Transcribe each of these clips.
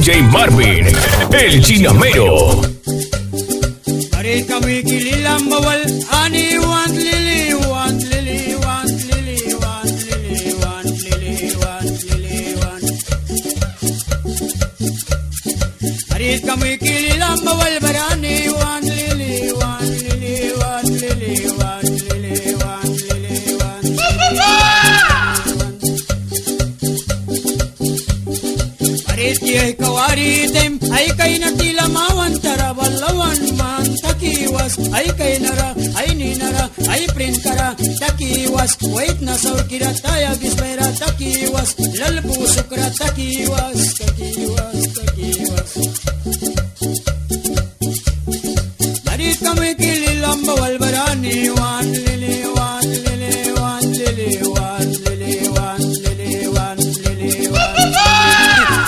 DJ Marvin, el Chinamero. Arit kami kililang bawal, ani want lily, want lily, want lily, want lily, want lily, want lily, want. Arit kami kililang bawal, barani want lily, want lily, want lily, want lily, want lily, want lily. Arit kiyay kawaritem, ay kay natilamawan tarabalawan man. Takiwas, ay kay nara, ay ni nara, ay print kara, takiwas, wait na saukira taya bispera, takiwas, lalpusukra, takiwas, takiwas, takiwas. Darit kami kililang bawal barani, wan lili, wan lili, wan lili, wan lili, wan lili, wan lili, wan lili.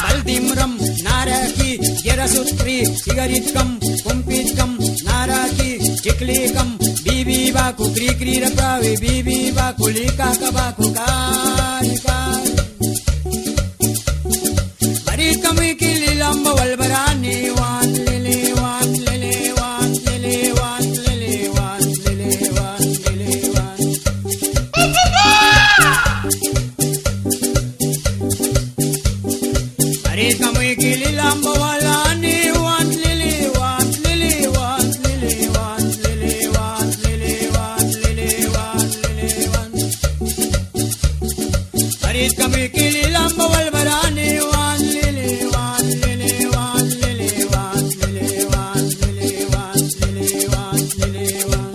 Baldimram, naraki, gerasutri, sigarit kam, kumpit kam, naraki, chikli kam, bibi baku, kri kri rakawe, bibi baku, lika kabaku, kari kari. Barit kami kililang bawal barani, wan lili, wan lili, wan lili, wan lili, wan lili, wan lili, wan. Barit kami kililang bawal ani, wan lili, wan lili, wan lili, wan lili, wan lili, wan lili, wan lili, wan. Barit kami kililang bawal barani, wan lili, wan lili, wan lili, wan lili, wan lili, wan lili, wan lili, wan.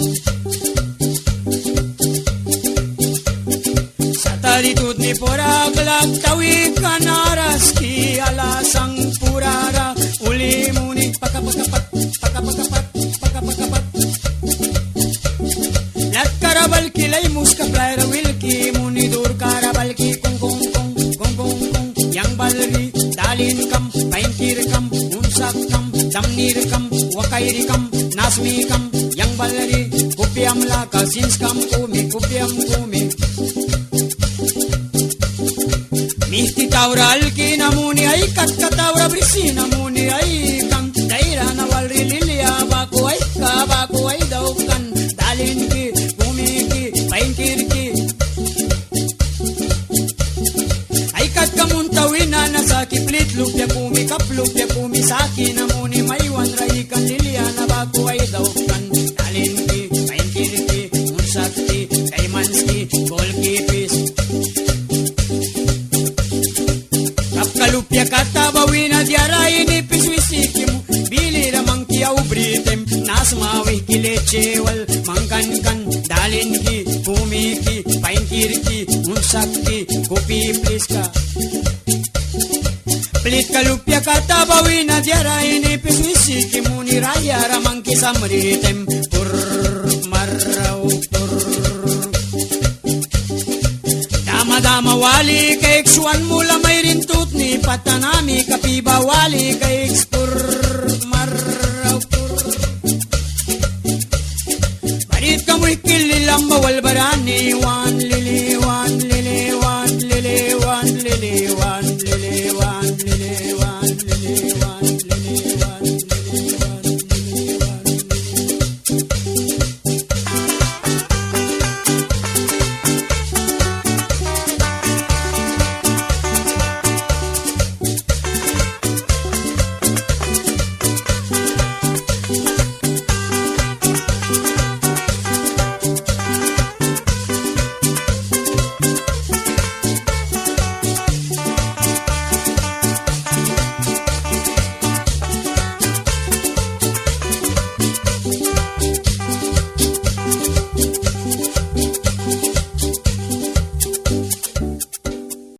Sa talitod ni Poraglag, tawid ka naras, ki alasang purara, uli muni pakapakapat, pakapakapat, pakapakapat. Lat karabal kilay muska playra wilki, muni dur karabal ki kung kung kung, kung kung kung. Yang balri, dalin kam, painkir kam, unsak kam, damnir kam, wakairi kam, nasmi kam. Yang balri, kupiam laka, sins kam kumi, kupiam kumi. Mihti taura alki namuni ay katkataura brisi namuni ay kang daira na walri lilia baku ay kabaku ay daukan dalin ki kumiki painkir ki ay katkamuntawin na nasa kiplit lupya kumi saki namuni maywan rai kan lilia na baku ay daukan dalin ki painkir ki unsak ki kaimanski golkipis. Kapkalupya katabawin na diaray ni piswisikim, bili ramang kiyaw britem, nasmawi kilechewal, mangkankan, dalin ki, kumiki, painkir ki, unsak ki, kupi plis ka. Plit kalupya katabawin na diaray ni piswisikim, uniraya ramang kisamritem, pur maraw, pur. Dama wali kay eksuan mula may rintut ni patanami kapiba wali kay ekspur maraw pur. Barit kamoy kililang bawal barani, wan